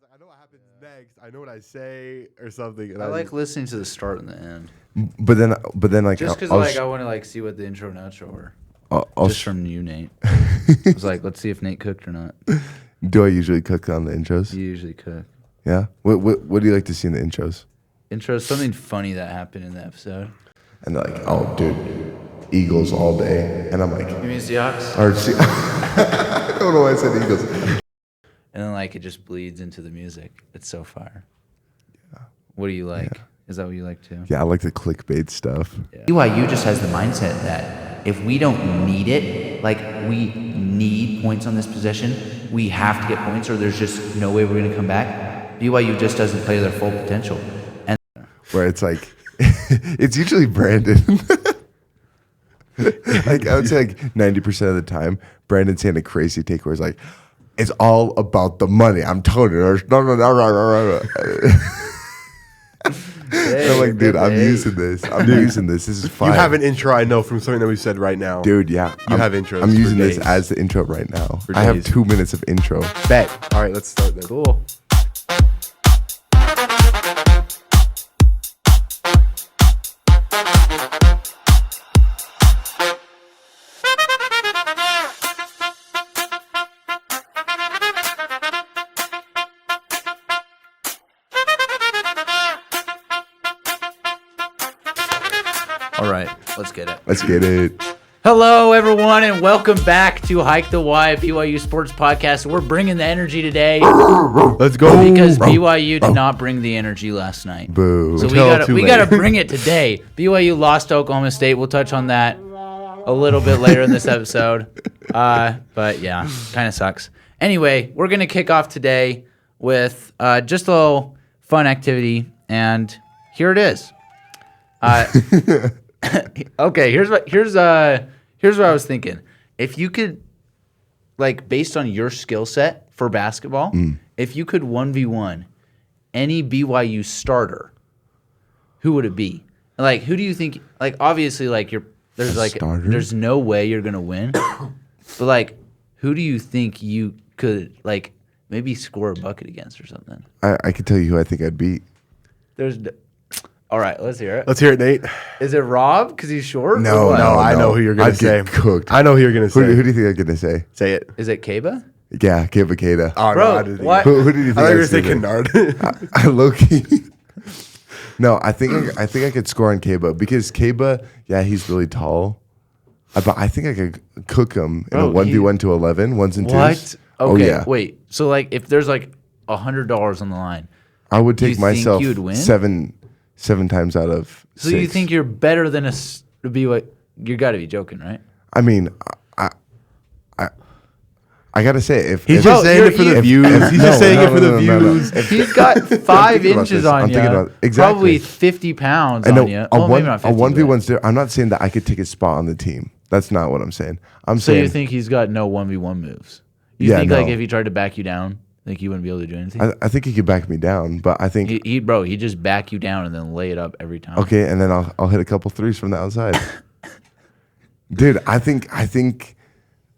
I know what happens next. I know what I say or something. And I like listening to the start and the end. But then, like, just because I want to like see what the intro and outro were. Just from you, Nate. I was like, let's see if Nate cooked or not. Do I usually cook on the intros? You usually cook. Yeah. What do you like to see in the intros? Intros, something funny that happened in the episode. And they're like, oh, dude, Eagles all day, and I'm like, you mean Seahawks? I don't know why I said Eagles. And then like it just bleeds into the music. It's so fire. Yeah. What do you like? Yeah. Is that what you like too? Yeah, I like the clickbait stuff. Yeah. BYU just has the mindset that if we don't need it, like we need points on this possession, we have to get points or there's just no way we're going to come back. BYU just doesn't play their full potential. And where it's like, it's usually Brandon. Like I would say like 90% of the time, Brandon's saying a crazy take where it's like, it's all about the money. I'm telling you. No. Hey, I'm like, dude, I'm using this. This is fine. You have an intro, I know, from something that we said right now. Dude, yeah. You have intros. I'm using this as the intro right now. I have 2 minutes of intro. Bet. All right, let's start then. Cool. All right, let's get it. Let's get it. Hello, everyone, and welcome back to Hike the Y, BYU Sports Podcast. We're bringing the energy today. Let's go. Because BYU did not bring the energy last night. Boo. So we gotta bring it today. BYU lost to Oklahoma State. We'll touch on that a little bit later in this episode. But yeah, kind of sucks. Anyway, we're gonna kick off today with just a little fun activity, and here it is. Okay, here's what I was thinking. If you could, like, based on your skill set for basketball, if you could 1v1 any BYU starter, who would it be? Like, who do you think? Like, obviously, like there's no way you're gonna win, but like, who do you think you could like maybe score a bucket against or something? I could tell you who I think I'd beat. All right, let's hear it. Let's hear it, Nate. Is it Rob because he's short? No, I know who you're going to say. Cooked. I know who you're going to say. Who do you think I'm going to say? Say it. Is it Kaba? Yeah, Kaba. Oh, bro, no, I didn't. What? Who did you think I thought you were say going to say Kennard. I low-key. No, I think I could score on Kaba because Kaba, yeah, he's really tall. But I think I could cook him in a 1v1 to 11, ones and twos. What? Okay, oh, yeah. Wait. So, like, if there's like $100 on the line, I would take you myself think you'd win? seven times out of so 6. you think you're better than to be what? You got to be joking, right? I mean, I gotta say, he's just saying it for the views. He's just saying it for the views. He's got 5 inches on you. Exactly. Probably 50 pounds on you. A Maybe not 50, 1v1's there. I'm not saying that I could take a spot on the team. That's not what I'm saying. I'm so saying. You think he's got no 1v1 moves? You think like if he tried to back you down, like you wouldn't be able to do anything? I think he could back me down, but I think he just back you down and then lay it up every time. Okay, and then I'll hit a couple threes from the outside. Dude, I think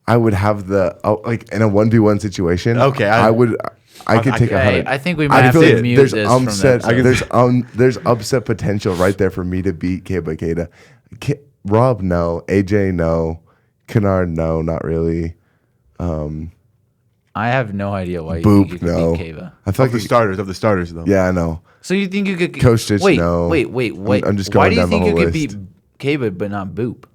I would have like in a 1v1 situation. Okay, I could take 100. I think we might have to mute this from that. There's upset potential right there for me to beat Kaba. Rob, no. AJ, no. Kennard, no, not really. I have no idea why you Boop, think you no. could beat Kaba. I feel like of the starters though. Yeah, I know. So you think you could Coach Stitch, no. Wait. I'm just going down the whole Why do you think you list. could beat Kaba but not Boop?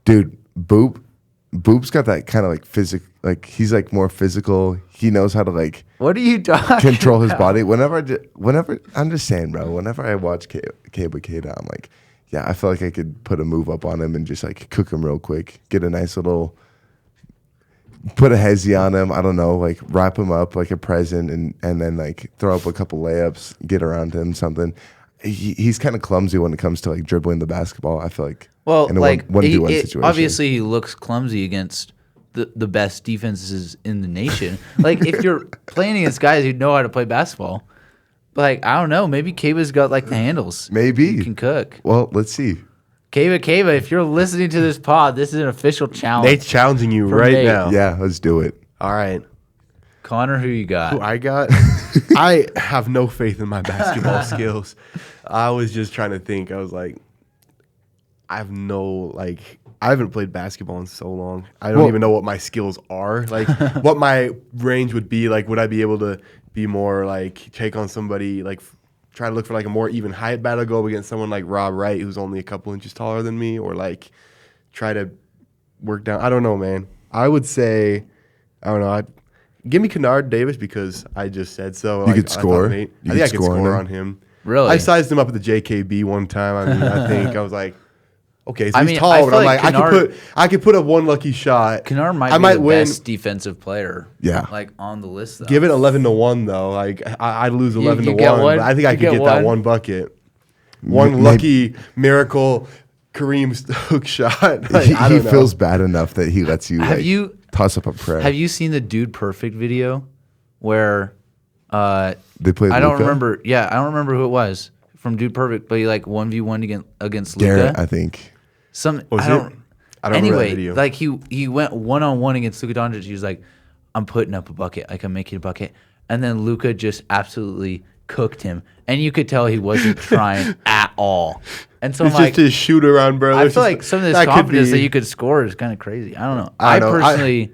Dude, Boop's got that kind of like like he's like more physical. He knows how to like What are you talking control his about? body. Whenever I'm just saying, bro. Whenever I watch Kaba, I'm like, yeah, I feel like I could put a move up on him and just like cook him real quick. Get a nice little, put a hezzy on him. I don't know, like wrap him up like a present and then like throw up a couple layups, get around him something. He's kind of clumsy when it comes to like dribbling the basketball. I feel like. Well, in a like 1v1 situation. Obviously, he looks clumsy against the best defenses in the nation. Like if you're playing against guys who know how to play basketball, like I don't know, maybe Kaba's got like the handles. Maybe you can cook. Well, let's see. Kaba, if you're listening to this pod, this is an official challenge. Nate's challenging you right now. Yeah, let's do it. All right. Connor, who you got? Who I got? I have no faith in my basketball skills. I was just trying to think. I was like, I haven't played basketball in so long. I don't even know what my skills are. Like, what my range would be. Like, would I be able to be more like take on somebody, like try to look for like a more even height battle, go up against someone like Rob Wright, who's only a couple inches taller than me, or like try to work down. I don't know, man. I would say, I don't know. Give me Kennard Davis because I just said so. You could score. I think I could score on him. Really? I sized him up at the JKB one time. I mean, I think I was like, okay, so I he's mean, tall, I but feel I'm like like, I could put up one lucky shot. Kennard might I be might the win. best defensive player. Yeah. Like on the list though. Give it 11-1 though. Like I'd lose 11-1. you get one? But I think I You could get get that one? one bucket, one lucky miracle Kareem hook shot. Like, he I don't know. feels bad enough that he lets you Have like, you toss up a prayer. have you seen the Dude Perfect video where They played I don't Luka? remember. Yeah, I don't remember who it was from Dude Perfect, but he like 1v1 against Garrett, Luka. I think. Was I don't. it? I don't remember that Anyway, video. like he went 1-on-1 against Luka Doncic. He was like, "I'm putting up a bucket. I can make you a bucket." And then Luka just absolutely cooked him, and you could tell he wasn't trying at all. And so It's I'm like, just his shoot around, bro. I It's feel just- like some of this that could confidence that be- you could score is kind of crazy. I don't know. I I know. personally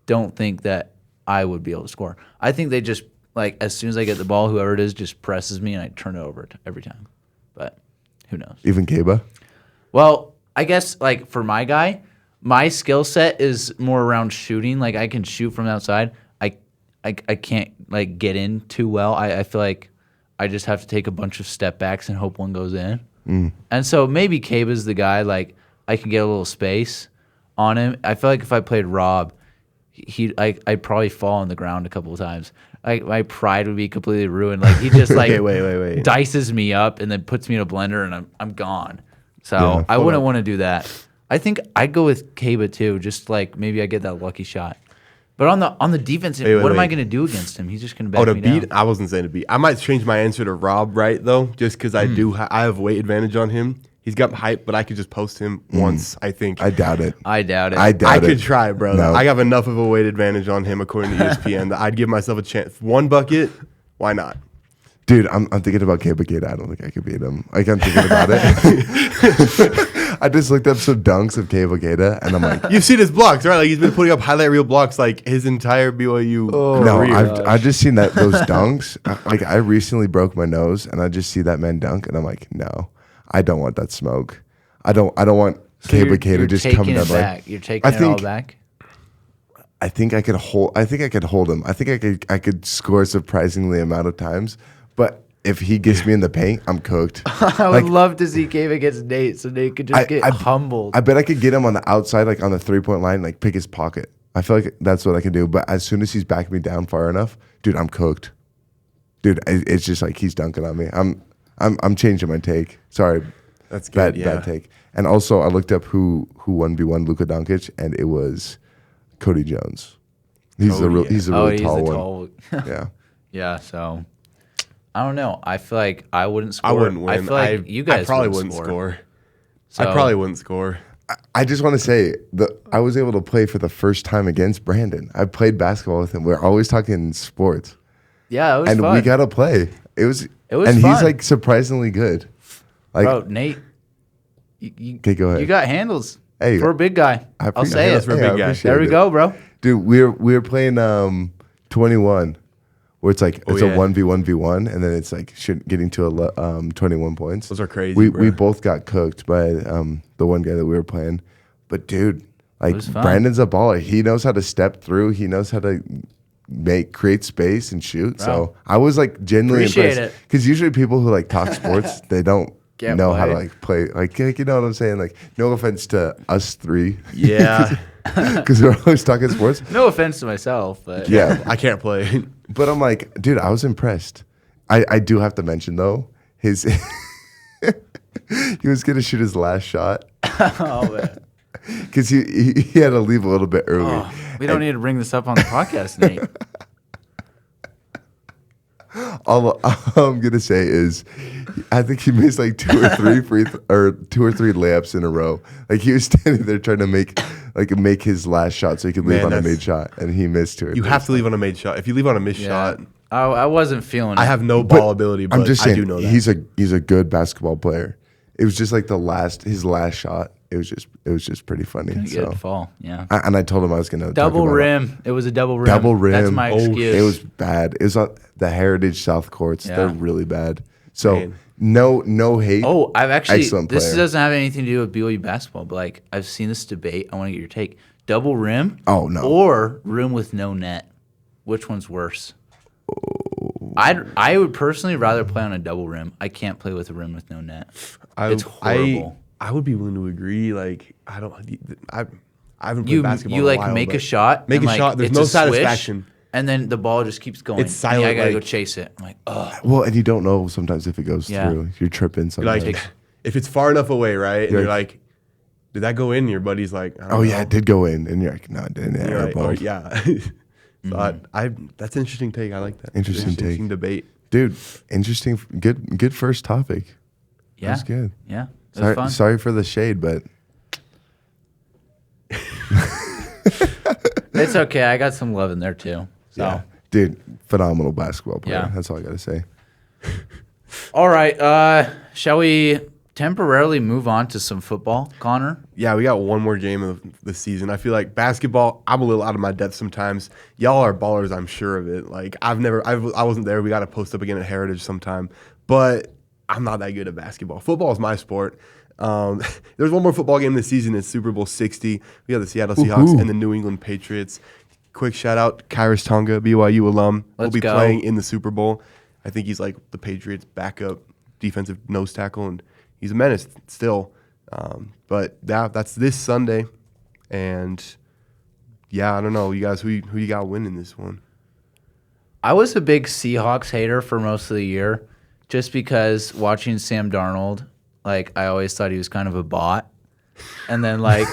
don't think that I would be able to score. I think they just like as soon as I get the ball, whoever it is just presses me and I turn it over every time. But who knows? Even Kaba? Well, I guess like for my guy, my skill set is more around shooting. Like I can shoot from outside. I can't like get in too well. I feel like I just have to take a bunch of step backs and hope one goes in. And so maybe Kaba's the guy. Like I can get a little space on him. I feel like if I played Rob, I'd probably fall on the ground a couple of times. My pride would be completely ruined. Like he just like Okay, wait. dices me up and then puts me in a blender and I'm gone. So Yeah, I wouldn't want to do that. I think I'd go with Kaba too. Just like maybe I get that lucky shot. But on the defense, Wait, what am I wait. going to do against him? He's just going to back Oh, to me beat? down. I wasn't saying to beat. I might change my answer to Rob Wright though, just because I have weight advantage on him. He's got height, but I could just post him once. I think I doubt it. I doubt it. I doubt I it. could try, bro. No. I have enough of a weight advantage on him, according to ESPN, that I'd give myself a chance. One bucket, why not? Dude, I'm thinking about Kaba Kata. I don't think I could beat him. Like, I'm thinking about it. I just looked up some dunks of Kaba Kata, and I'm like, You've seen his blocks, right? Like he's been putting up highlight reel blocks like his entire BYU no, career. I've just seen those dunks. Like, I recently broke my nose, and I just see that man dunk, and I'm like, no, I don't want that smoke. I don't want So Kaba Kata just taking coming it up back. like. You're taking I it all think- back. I think I could hold him. I think I could score a surprisingly amount of times, but if he gets me in the paint, I'm cooked. I would love to see Kaba against Nate, so Nate could just get humbled. I bet I could get him on the outside, like on the 3-point line, like pick his pocket. I feel like that's what I can do. But as soon as he's backing me down far enough, dude, I'm cooked. Dude, it's just like he's dunking on me. I'm changing my take. Sorry, That's good. bad take. And also, I looked up who 1v1 Luka Doncic, and it was Cody Jones. He's a Cody, really tall one. Yeah. Yeah, so I don't know. I feel like I wouldn't score. I wouldn't win. I feel like you guys I probably wouldn't score. So, I probably wouldn't score. I just want to say that I was able to play for the first time against Brandon. I played basketball with him. We're always talking sports. Yeah, it was And fun. we got to play. It was and he's fun. like surprisingly good. Like, Bro, Nate, you, Okay, go ahead. you got handles Hey, for a big guy. I I'll appreciate say it. it. for a Hey, big I guy. appreciate There we it. go, bro. Dude, we were playing 21, where it's like it's yeah. a 1v1v1, and then it's like getting to 21 points. Those are crazy, We bro. both got cooked by the one guy that we were playing, but dude, like was fun. Brandon's a baller. He knows how to step through. He knows how to create space and shoot. So I was like genuinely Appreciate impressed it. because usually people who like talk sports, they don't. Can't know how to play. like play, like you know what I'm saying. Like, no offense to us three, Yeah. because we're always talking sports. No offense to myself, but Yeah, I can't play. but I'm like, dude, I was impressed. I do have to mention though, his he was gonna shoot his last shot oh, man. because he had to leave a little bit early. Oh, we don't need to bring this up on the podcast, Nate. All I'm gonna say is, I think he missed like two or three layups in a row. Like he was standing there trying to make his last shot so he could leave Man, on a that's- made shot, and he missed two. You have to leave on a made shot. If you leave on a missed shot, I wasn't feeling it. I have no ball ability, but I'm just saying, I do know that. he's a good basketball player. It was just like his last shot. It was just pretty funny. Good fall. Yeah. And I told him I was gonna Double talk about rim. It was a double rim. Double rim. That's my excuse. It was bad. It was the Heritage South courts. Yeah. They're really bad. So Man. no hate. Oh, I've actually. Excellent This player. doesn't have anything to do with BYU basketball, but like I've seen this debate. I want to get your take. Double rim. Oh, no. Or rim with no net. Which one's worse? I would personally rather play on a double rim. I can't play with a rim with no net. It's horrible. I would be willing to agree. Like I haven't played You basketball. you in a like while, make a but shot. Make and, a like, shot. There's it's no a swish, satisfaction. and then the ball just keeps going. It's silent, I gotta go like- chase it. I'm like, oh. Well, and you don't know sometimes if it goes Yeah. through. You're tripping sometimes. Like if it's far enough away, right? And You're you're like, did that go in? And your buddy's like, I don't oh know. yeah, it did go in, and you're like, no, it didn't. And you're like, Airball. oh, yeah. So that's an interesting take. I like that. Interesting take. Interesting debate. Dude, interesting. Good first topic. Yeah. That's good. Yeah. It was fun. Sorry for the shade, but It's okay. I got some love in there too. So. yeah, dude, phenomenal basketball player. Yeah. That's all I gotta say. All right. Shall we temporarily move on to some football, Connor? Yeah, we got one more game of the season. I feel like basketball, I'm a little out of my depth sometimes. Y'all are ballers, I'm sure of it. Like I wasn't there. We got to post up again at Heritage sometime, but I'm not that good at basketball. Football is my sport. There's one more football game this season. It's Super Bowl 60. We got the Seattle Seahawks and the New England Patriots. Quick shout out, Kyrus Tonga, BYU alum. Will Let's be go. playing in the Super Bowl. I think he's like the Patriots' backup defensive nose tackle, and he's a menace still. But yeah, that's this Sunday, and yeah, I don't know, you guys, who you got winning this one? I was a big Seahawks hater for most of the year, just because watching Sam Darnold, like I always thought he was kind of a bot, and then like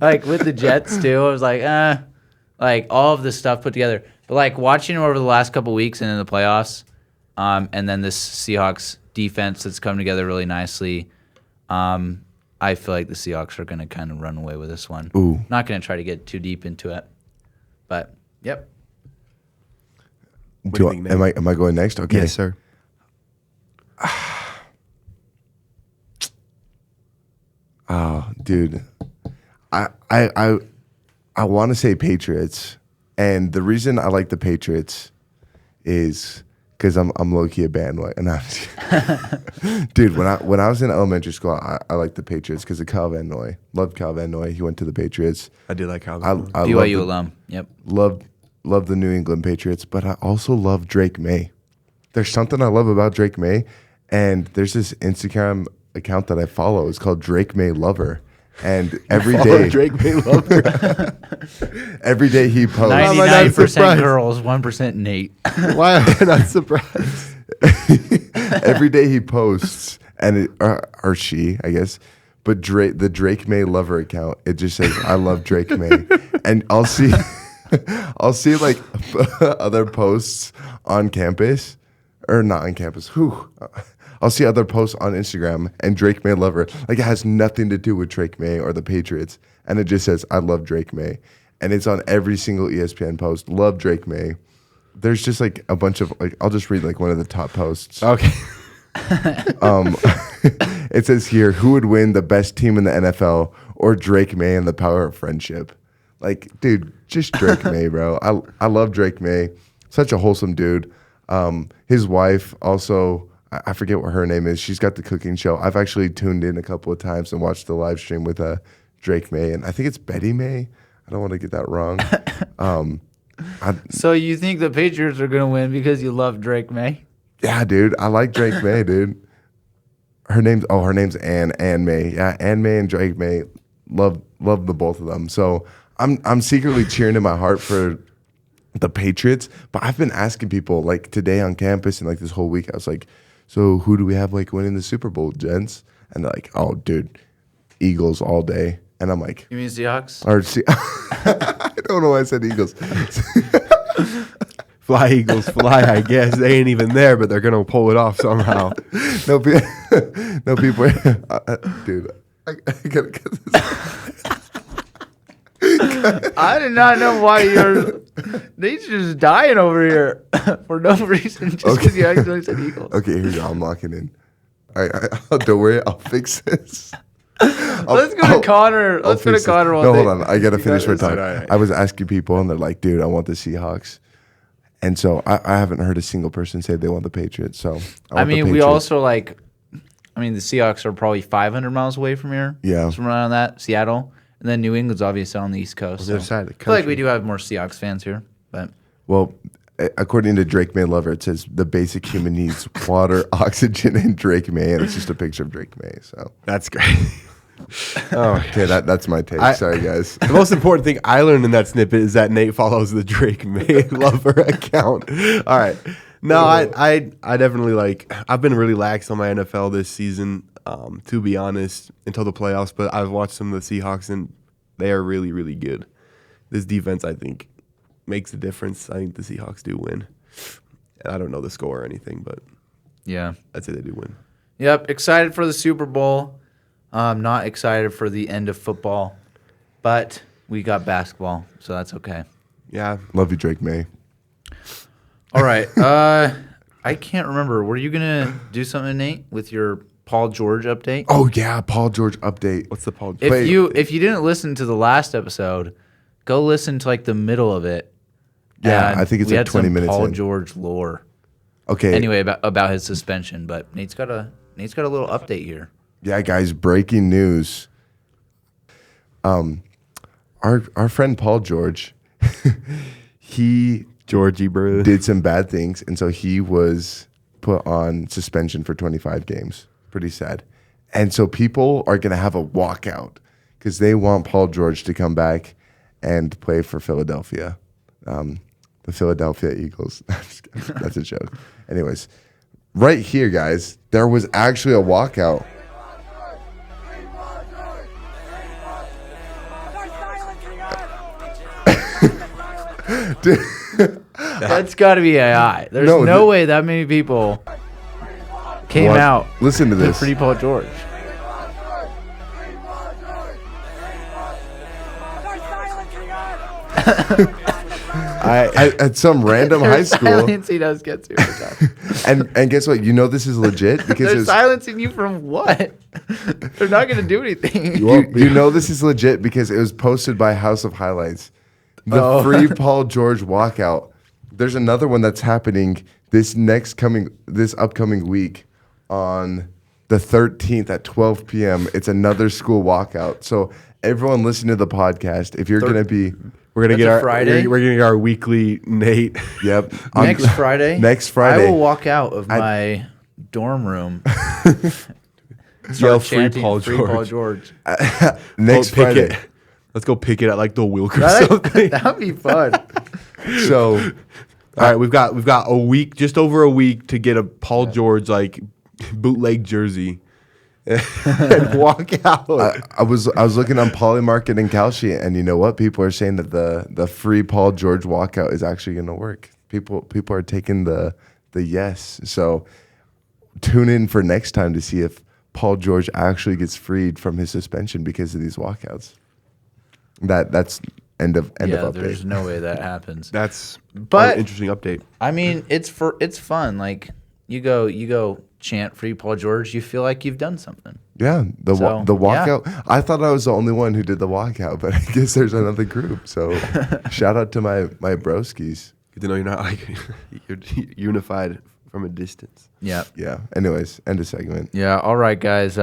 like with the Jets too, I was like like all of this stuff put together. But like watching him over the last couple weeks and in the playoffs, and then this Seahawks defense that's come together really nicely. I feel like the Seahawks are going to kind of run away with this one. Ooh. Not going to try to get too deep into it, but yep. What do you think, Nate? Am I going next? Okay. Yes, sir. Oh, dude, I want to say Patriots, and the reason I like the Patriots is because I'm low key a bandwagon. No, dude, when I was in elementary school, I liked the Patriots because of Kyle Van Noy. Loved Kyle Van Noy. He went to the Patriots. I did like how I BYU alum. Yep. love the New England Patriots, but I also love Drake May. There's something I love about Drake May, and there's this Instagram account that I follow. It's called Drake May Lover, and every day Drake May Lover. every day he posts. am I not 99% surprised? girls, 1% Nate. Why am I not surprised? Every day he posts, and or she, I guess, but the Drake May Lover account, it just says I love Drake May, and I'll see like other posts on campus, or not on campus. I'll see other posts on Instagram, and Drake May Lover, like it has nothing to do with Drake May or the Patriots, and it just says I love Drake May, and it's on every single ESPN post. Love Drake May. There's just like a bunch of like, I'll just read like one of the top posts. Okay. It says here, who would win, the best team in the NFL or Drake May and the power of friendship? Like, dude, just Drake May, bro. I love Drake May. Such a wholesome dude. His wife also, I forget what her name is. She's got the cooking show. I've actually tuned in a couple of times and watched the live stream with Drake May, and I think it's Betty May. I don't want to get that wrong. So you think the Patriots are going to win because you love Drake May? Yeah, dude. I like Drake May, dude. Her name's Ann May. Yeah, Ann May and Drake May. Love the both of them. So I'm secretly cheering in my heart for the Patriots. But I've been asking people like today on campus and like this whole week. I was like, so who do we have like winning the Super Bowl, gents? And they're like, oh, dude, Eagles all day. And I'm like, You mean Seahawks? I don't know why I said Eagles. Fly, Eagles, fly, I guess. They ain't even there, but they're going to pull it off somehow. No people. Dude, I gotta get this. I did not know why Nate's just dying over here for no reason, just because you accidentally said Eagles. Okay, here you go. I'm locking in. Don't worry. I'll fix this. Let's go to Connor. Let's go to Connor. No, hold on. I got to finish my talk. Right. I was asking people, and they're like, dude, I want the Seahawks. And so I haven't heard a single person say they want the Patriots. So I mean, we also like. I mean, the Seahawks are probably 500 miles away from here. Yeah. Somewhere around that, Seattle. And then New England's obviously on the East Coast. On the other side of the I feel like country. we do have more Seahawks fans here. But Well, according to Drake May Lover, it says the basic human needs water, oxygen, and Drake May. And it's just a picture of Drake May. So That's great. okay, that's my take. Sorry, guys. The most important thing I learned in that snippet is that Nate follows the Drake May Lover account. All right. No, I definitely I've been really lax on my NFL this season, to be honest, until the playoffs. But I've watched some of the Seahawks, and they are really, really good. This defense, I think, makes a difference. I think the Seahawks do win. I don't know the score or anything, but yeah. I'd say they do win. Yep. Excited for the Super Bowl. Not excited for the end of football. But we got basketball, so that's okay. Yeah. Love you, Drake May. All right. I can't remember. Were you going to do something, Nate, with your Paul George update? Oh, yeah, Paul George update. What's the Paul? If you didn't listen to the last episode, go listen to the middle of it. Yeah, And I think it's we like had 20 some minutes Paul in. George lore. Okay. Anyway, about his suspension, but Nate's got a little update here. Yeah, guys, breaking news. Our friend Paul George, he Georgie, bro. did some bad things, and so he was put on suspension for 25 games. Pretty sad. And so people are going to have a walkout because they want Paul George to come back and play for Philadelphia, the Philadelphia Eagles. That's a joke. Anyways, right here, guys, there was actually a walkout. Dude, That's got to be AI. There's No, no way that many people came What? out Listen to to this. free Paul George. at some random high There's school, silence he does get super tough. and guess what? You know this is legit because They're it's, silencing you from what? They're not going to do anything. you know this is legit because it was posted by House of Highlights. The free Paul George walkout. There's another one that's happening this upcoming week on the 13th at 12 p.m. It's another school walkout. So everyone listening to the podcast, if you're going to be, We're gonna That's get a our Friday? We're gonna get our weekly Nate. yep, Next Friday? Next Friday. I will walk out of my dorm room. Yell start free chanting Paul Free Paul George. George. Next Pick Friday. it. Let's go pick it at the Wilk or something. That would be fun. So All right, we've got a week, just over a week, to get a Paul George bootleg jersey and walk out. I was looking on Polymarket and Kalshi, and you know what? People are saying that the free Paul George walkout is actually going to work. People are taking the yes. So tune in for next time to see if Paul George actually gets freed from his suspension because of these walkouts. That's end of update. There's no way that happens. That's But- an interesting update. I mean, it's fun. Like you go chant Free Paul George, you feel like you've done something. Yeah, the So, walkout. I thought I was the only one who did the walkout, but I guess there's another group. So shout out to my broskies. Good to know you're not you're unified from a distance. Yeah. Yeah. Anyways, end of segment. Yeah. All right, guys.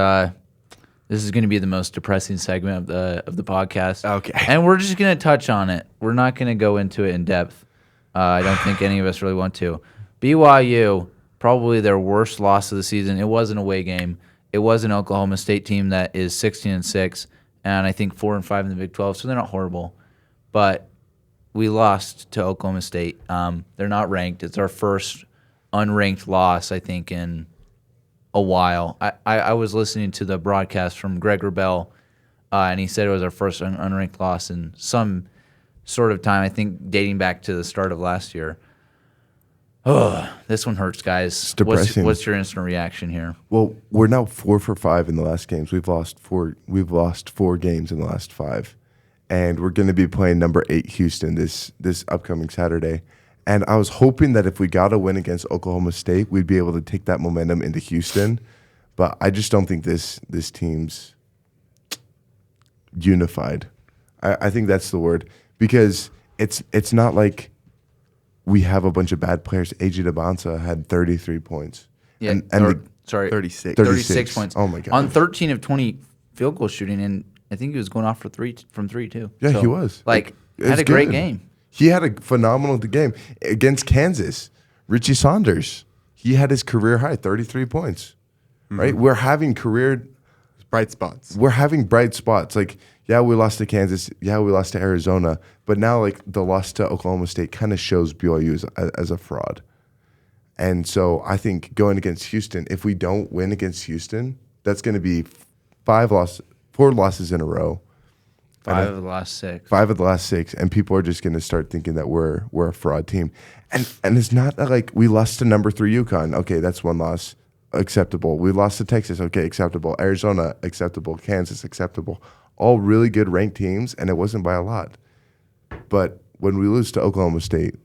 This is going to be the most depressing segment of the podcast. Okay. And we're just going to touch on it. We're not going to go into it in depth. I don't think any of us really want to. BYU, probably their worst loss of the season. It was an away game. It was an Oklahoma State team that is 16-6, and I think 4-5 in the Big 12. So they're not horrible, but we lost to Oklahoma State. They're not ranked. It's our first unranked loss, I think, in a while. I was listening to the broadcast from Greg Wrubell, and he said it was our first unranked loss in some sort of time, I think dating back to the start of last year. Oh, this one hurts, guys. It's depressing. What's your instant reaction here? Well, we're now 4 for 5 in the last games. We've lost four games in the last 5, and we're going to be playing number 8 Houston this upcoming Saturday. And I was hoping that if we got a win against Oklahoma State, we'd be able to take that momentum into Houston. But I just don't think this team's unified. I think that's the word, because it's not like we have a bunch of bad players. AJ DeBonsa had 33 points. Yeah, and 36. 36 points. Oh my god! On 13 of 20 field goal shooting, and I think he was going off from three too. Yeah, so, he was. Like, It's had a great good. game. He had a phenomenal game against Kansas. Richie Saunders, he had his career high, 33 points. Right? We're having bright spots. We're having bright spots. Like, yeah, we lost to Kansas. Yeah, we lost to Arizona. But now, like, the loss to Oklahoma State kind of shows BYU as a fraud. And so I think going against Houston, if we don't win against Houston, that's going to be 4 losses in a row. 5 of the last 6. 5 of the last 6, and people are just going to start thinking that we're a fraud team. And it's not like we lost to number 3 UConn. Okay, that's 1 loss. Acceptable. We lost to Texas. Okay, acceptable. Arizona, acceptable. Kansas, acceptable. All really good ranked teams, and it wasn't by a lot. But when we lose to Oklahoma State,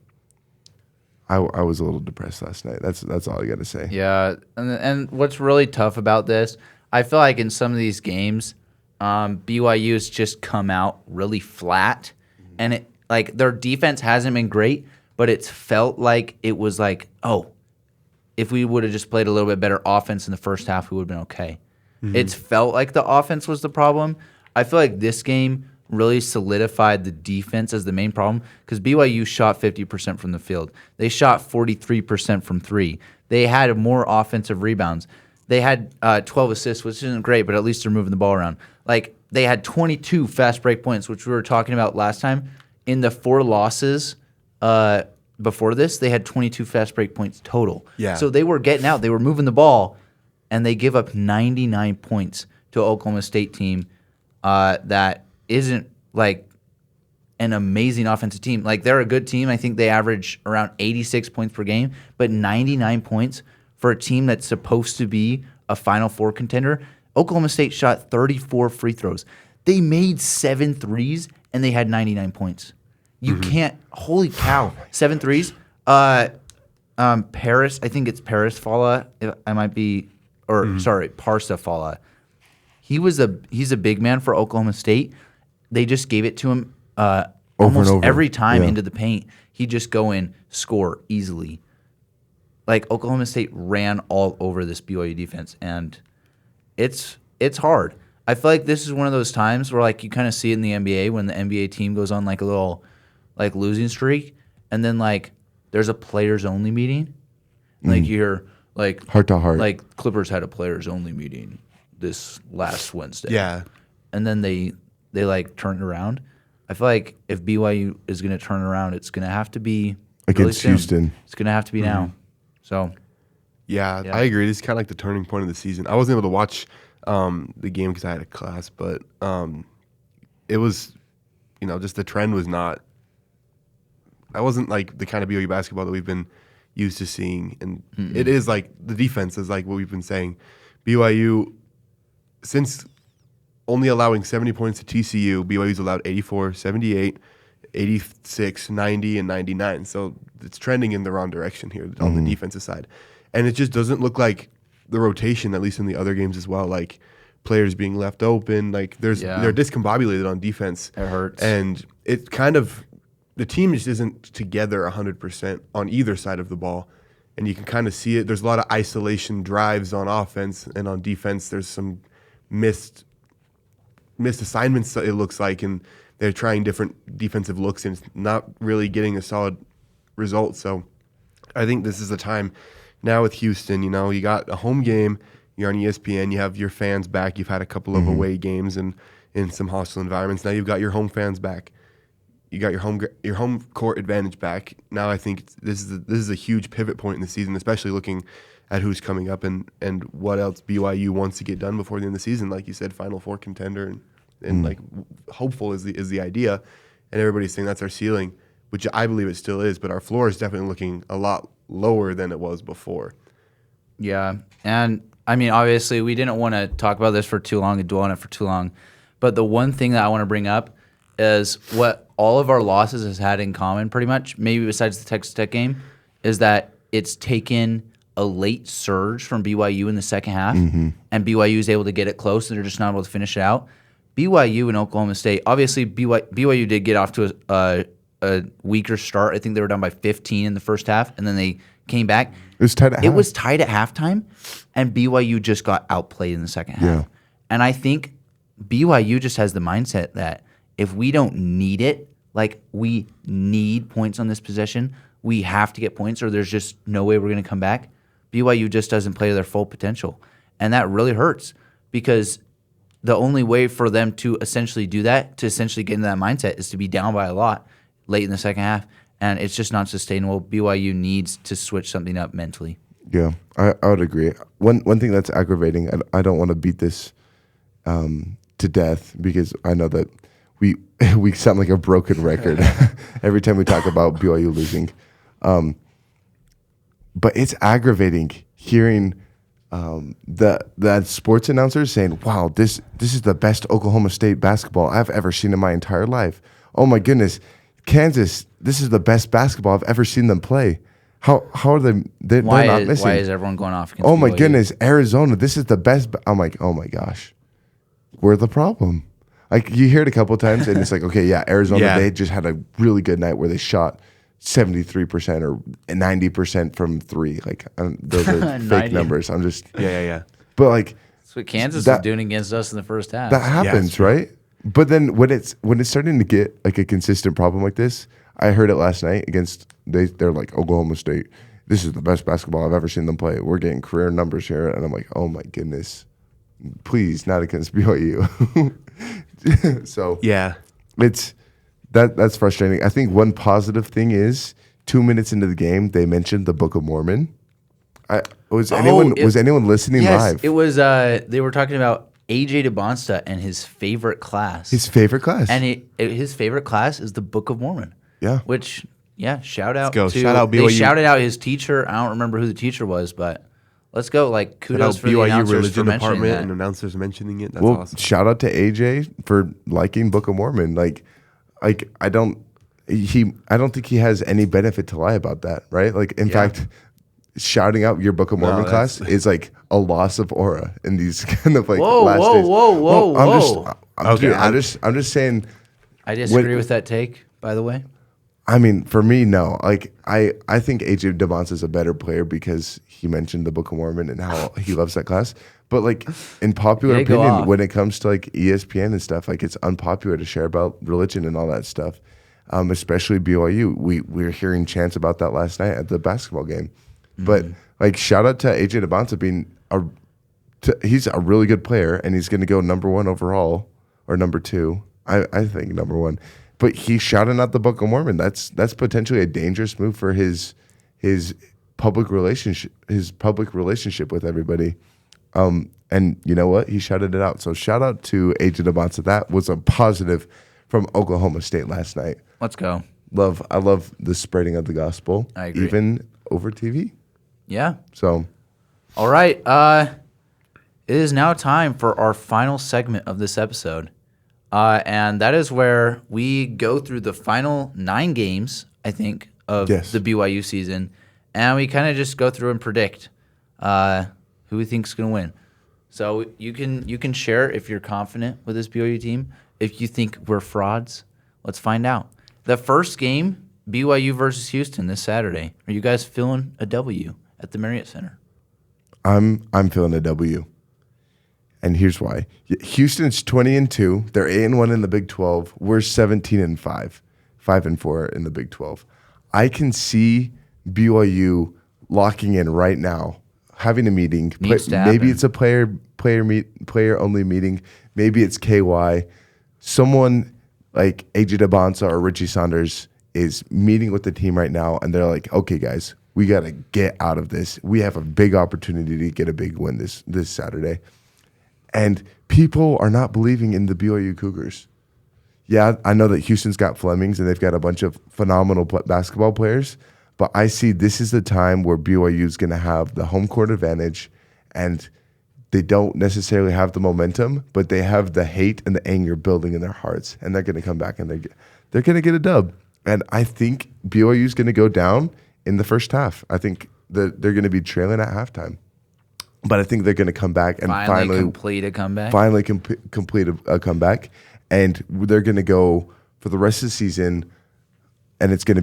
I was a little depressed last night. That's all I got to say. Yeah, and what's really tough about this, I feel like in some of these games, BYU's just come out really flat, and it like their defense hasn't been great, but it's felt like it was like, oh, if we would have just played a little bit better offense in the first half, we would have been okay. It's felt like the offense was the problem. I feel like this game really solidified the defense as the main problem because BYU shot 50% from the field. They shot 43% from 3. They had more offensive rebounds. They had 12 assists, which isn't great, but at least they're moving the ball around. Like, they had 22 fast break points, which we were talking about last time. In the 4 losses before this, they had 22 fast break points total. Yeah. So they were getting out. They were moving the ball, and they give up 99 points to an Oklahoma State team that isn't, like, an amazing offensive team. Like, they're a good team. I think they average around 86 points per game, but 99 points for a team that's supposed to be a Final Four contender. Oklahoma State shot 34 free throws. They made 7 threes, and they had 99 points. You can't – holy cow. 7 threes. Paris – I think it's Paris Falla. I might be – or, sorry, Parsa Falla. He's a big man for Oklahoma State. They just gave it to him almost over. every time Yeah. into the paint. He'd just go in, score easily. Like, Oklahoma State ran all over this BYU defense, and it's hard. I feel like this is one of those times where, like, you kind of see it in the NBA when the NBA team goes on, like, a little, like, losing streak, and then, like, there's a players-only meeting. Like, you hear, like... Heart to heart. Like, Clippers had a players-only meeting this last Wednesday. Yeah. And then they like, turned it around. I feel like if BYU is going to turn it around, it's going to have to be... Against really soon. Houston. It's going to have to be now. So... Yeah, Yeah. I agree. This is kind of like the turning point of the season. I wasn't able to watch the game because I had a class, but it was, just the trend was not. I wasn't like the kind of BYU basketball that we've been used to seeing, and it is like the defense is like what we've been saying. BYU, since only allowing 70 points to TCU, BYU's allowed 84, 78, 86, 90, and 99. So it's trending in the wrong direction here on the defensive side. And it just doesn't look like the rotation, at least in the other games as well, like players being left open. Like they're discombobulated on defense. It hurts. And it kind of, the team just isn't together 100% on either side of the ball. And you can kind of see it. There's a lot of isolation drives on offense, and on defense there's some missed assignments, it looks like, and they're trying different defensive looks and it's not really getting a solid result. So I think this is the time now with Houston. You got a home game, you're on ESPN, you have your fans back, you've had a couple of away games and in some hostile environments. Now you've got your home fans back. You got your home court advantage back. Now I think this is a huge pivot point in the season, especially looking at who's coming up and what else BYU wants to get done before the end of the season. Like you said, Final Four contender and like hopeful is the idea, and everybody's saying that's our ceiling, which I believe it still is. But our floor is definitely looking a lot lower than it was before. Yeah, and I mean, obviously, we didn't want to talk about this for too long and dwell on it for too long. But the one thing that I want to bring up is what all of our losses has had in common, pretty much, maybe besides the Texas Tech game, is that it's taken a late surge from BYU in the second half, and BYU is able to get it close, and they're just not able to finish it out. BYU and Oklahoma State, obviously BYU did get off to a weaker start. I think they were down by 15 in the first half, and then they came back. It was tied at It was tied at halftime, and BYU just got outplayed in the second half. Yeah. And I think BYU just has the mindset that if we don't need it, like we need points on this possession, we have to get points or there's just no way we're going to come back. BYU just doesn't play to their full potential. And that really hurts because the only way for them to essentially do that, to essentially get into that mindset, is to be down by a lot late in the second half. And it's just not sustainable. BYU needs to switch something up mentally. Yeah, I would agree. One thing that's aggravating, I don't want to beat this to death because I know that we sound like a broken record every time we talk about BYU losing. But it's aggravating hearing that sports announcers saying, "Wow, this is the best Oklahoma State basketball I've ever seen in my entire life. Oh my goodness, Kansas, this is the best basketball I've ever seen them play." How are they? They're not missing. Why is everyone going off against Oh my BYU? goodness, Arizona, this is the best. I'm like, oh my gosh, we're the problem. Like you hear it a couple of times, and it's like, okay, yeah, Arizona, they just had a really good night where they shot 73% or 90% from three. Like those are fake numbers. I'm just Yeah. But like That's what Kansas was doing against us in the first half. that happens, right? But then when it's starting to get like a consistent problem like this, I heard it last night against they're like Oklahoma State. This is the best basketball I've ever seen them play. We're getting career numbers here, and I'm like, oh my goodness, please, not against BYU. So Yeah. it's that's frustrating. I think one positive thing is 2 minutes into the game they mentioned the Book of Mormon. Was anyone listening yes, live? It was. They were talking about AJ DeBonsta and his favorite class. His favorite class, and his favorite class is the Book of Mormon. Yeah. Which, shout out go. to Shout out They BYU. shouted out his teacher. I don't remember who the teacher was, but let's go. Like kudos for the BYU announcers for religion mentioning department that. and announcers mentioning it. That's well, awesome. shout out to AJ for liking Book of Mormon. Like I don't think he has any benefit to lie about that, right? Like in fact, shouting out your Book of Mormon class is like a loss of aura in these kind of like last days. Whoa. I'm just saying. I disagree with that take, by the way. I mean, for me, no. Like, I think AJ DeBonce is a better player because he mentioned the Book of Mormon and how he loves that class. But like, in popular opinion, when it comes to like ESPN and stuff, like it's unpopular to share about religion and all that stuff. Especially BYU. We were hearing chants about that last night at the basketball game. But like, shout out to AJ DeBonce being he's a really good player and he's going to go number 1 overall or number 2. I think number 1. But he's shouting out the Book of Mormon. That's potentially a dangerous move for his public relationship with everybody. And you know what? He shouted it out. So shout out to AJ DeBonce. That was a positive from Oklahoma State last night. Let's go. I love the spreading of the gospel. I agree. Even over TV. Yeah. So All right. It is now time for our final segment of this episode. And that is where we go through the final 9 games, I think, of the BYU season. And we kind of just go through and predict who we think is going to win. So you can share if you're confident with this BYU team. If you think we're frauds, let's find out. The first game, BYU versus Houston this Saturday. Are you guys feeling a W at the Marriott Center? I'm feeling a W. And here's why. Houston's 20-2. They're 8-1 in the Big 12. We're 17-5. 5-4 in the Big 12. I can see BYU locking in right now, having a meeting. Maybe it's a player only meeting. Maybe it's KY. Someone like AJ DeBonsa or Richie Saunders is meeting with the team right now, and they're like, okay, guys, we got to get out of this. We have a big opportunity to get a big win this Saturday. And people are not believing in the BYU Cougars. Yeah, I know that Houston's got Flemings, and they've got a bunch of phenomenal basketball players, but I see this is the time where BYU is going to have the home court advantage, and they don't necessarily have the momentum, but they have the hate and the anger building in their hearts, and they're going to come back and they're going to get a dub. And I think BYU is going to go down in the first half. I think that they're going to be trailing at halftime, but I think they're going to come back and finally complete a comeback. Finally complete a comeback, and they're going to go for the rest of the season, and it's going to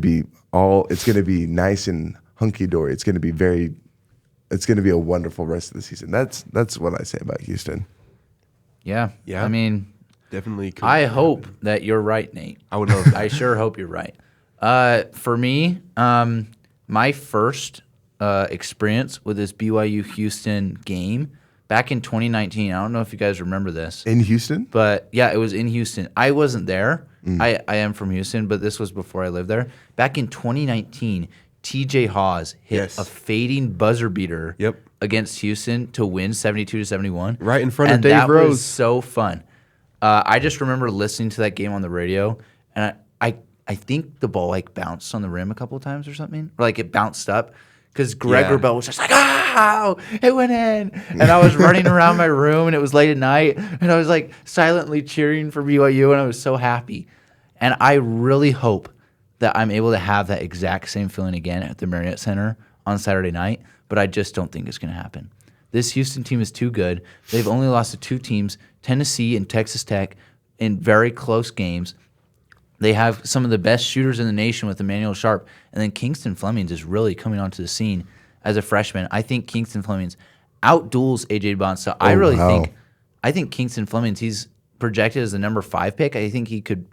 be nice and hunky dory. It's going to be a wonderful rest of the season. That's what I say about Houston. Yeah. Yeah. I mean, Definitely. I hope that you're right, Nate. I would love that. I sure hope you're right. For me, my first experience with this BYU Houston game back in 2019. I don't know if you guys remember this. In Houston? But yeah, it was in Houston. I wasn't there. I am from Houston, but this was before I lived there. Back in 2019, TJ Haws hit a fading buzzer beater against Houston to win 72-71. Right in front of and Dave that Rose. was so fun. I just remember listening to that game on the radio, and I think the ball like bounced on the rim a couple of times or something, or like it bounced up because Greg Wrubell was just like, it went in. And I was running around my room, and it was late at night, and I was like silently cheering for BYU, and I was so happy. And I really hope that I'm able to have that exact same feeling again at the Marriott Center on Saturday night, but I just don't think it's going to happen. This Houston team is too good. They've only lost to two teams, Tennessee and Texas Tech, in very close games. They have some of the best shooters in the nation with Emmanuel Sharp, and then Kingston Flemings is really coming onto the scene as a freshman. I think Kingston Flemings outduels AJ Bonsa. I think Kingston Flemings, he's projected as the number 5 pick. I think he could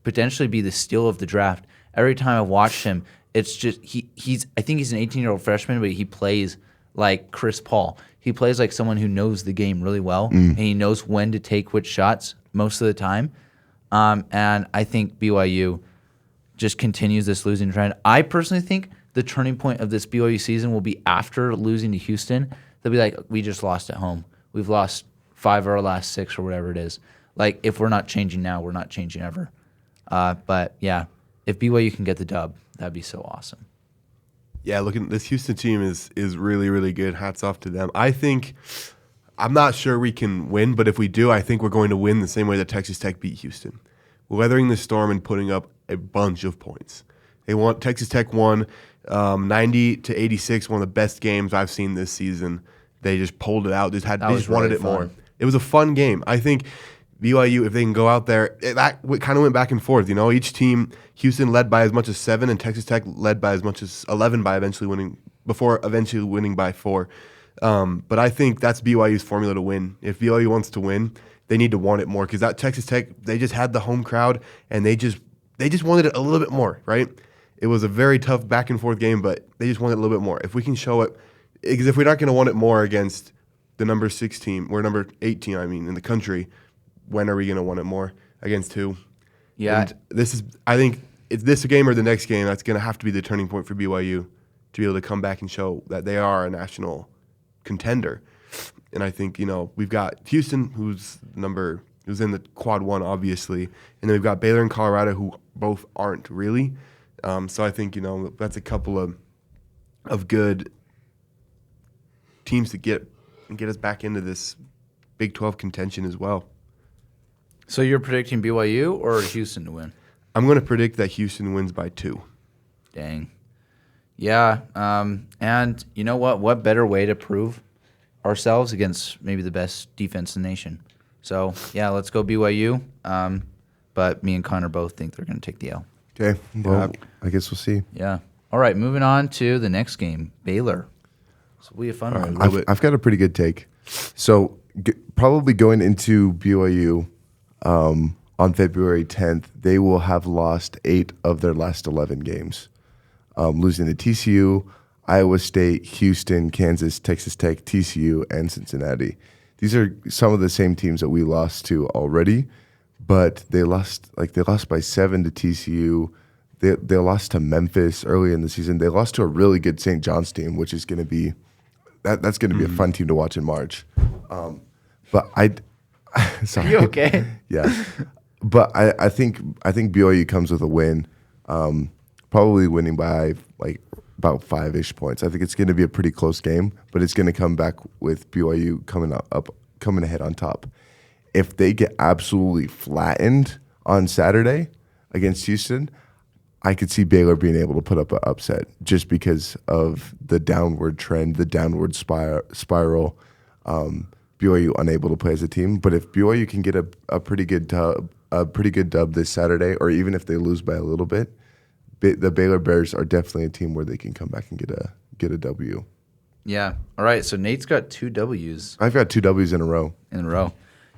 potentially be the steal of the draft. Every time I watch him, it's just I think he's an 18-year-old freshman, but he plays like Chris Paul. He plays like someone who knows the game really well, and he knows when to take which shots most of the time. And I think BYU just continues this losing trend. I personally think the turning point of this BYU season will be after losing to Houston. They'll be like, we just lost at home. We've lost 5 of our last 6 or whatever it is. Like, if we're not changing now, we're not changing ever. But, yeah, if BYU can get the dub, that'd be so awesome. Yeah, looking, this Houston team is really, really good. Hats off to them. I'm not sure we can win, but if we do, I think we're going to win the same way that Texas Tech beat Houston. Weathering the storm and putting up a bunch of points. Texas Tech won 90-86, one of the best games I've seen this season. They just pulled it out. They just wanted it more. It was a fun game. I think BYU, if they can go out there, that kind of went back and forth. You know, each team, Houston led by as much as 7, and Texas Tech led by as much as 11 before eventually winning by 4. But I think that's BYU's formula to win. If BYU wants to win, they need to want it more, because that Texas Tech, they just had the home crowd, and they just wanted it a little bit more, right? It was a very tough back and forth game, but they just wanted it a little bit more. If we can show it, because if we're not going to want it more against the number 6 team, or number 8 team, in the country, when are we going to want it more? Against who? Yeah. And I think it's this game or the next game that's going to have to be the turning point for BYU to be able to come back and show that they are a national contender. And I think, we've got Houston, who's in the quad 1, obviously, and then we've got Baylor and Colorado, who both aren't really. So I think, that's a couple of good teams to get us back into this Big 12 contention as well. So you're predicting BYU or Houston to win? I'm going to predict that Houston wins by 2. Dang. Yeah. And you know what? What better way to prove ourselves against maybe the best defense in the nation? So, yeah, let's go BYU. But me and Connor both think they're going to take the L. Okay. Well, I guess we'll see. Yeah. All right, moving on to the next game, Baylor. So we have fun. I've got a pretty good take. So probably going into BYU on February 10th, they will have lost 8 of their last 11 games, losing to TCU, Iowa State, Houston, Kansas, Texas Tech, TCU, and Cincinnati. These are some of the same teams that we lost to already, but they lost by 7 to TCU. They lost to Memphis early in the season. They lost to a really good St. John's team, which is going to be that's going to be a fun team to watch in March. But sorry. Are you okay? Yeah, but I think BYU comes with a win, probably winning by like about 5-ish points. I think it's going to be a pretty close game, but it's going to come back with BYU coming ahead on top. If they get absolutely flattened on Saturday against Houston, I could see Baylor being able to put up an upset just because of the downward trend, the downward spiral. BYU unable to play as a team, but if BYU can get a pretty good dub this Saturday, or even if they lose by a little bit, the Baylor Bears are definitely a team where they can come back and get a W. Yeah. All right. So Nate's got 2 W's. I've got 2 W's in a row.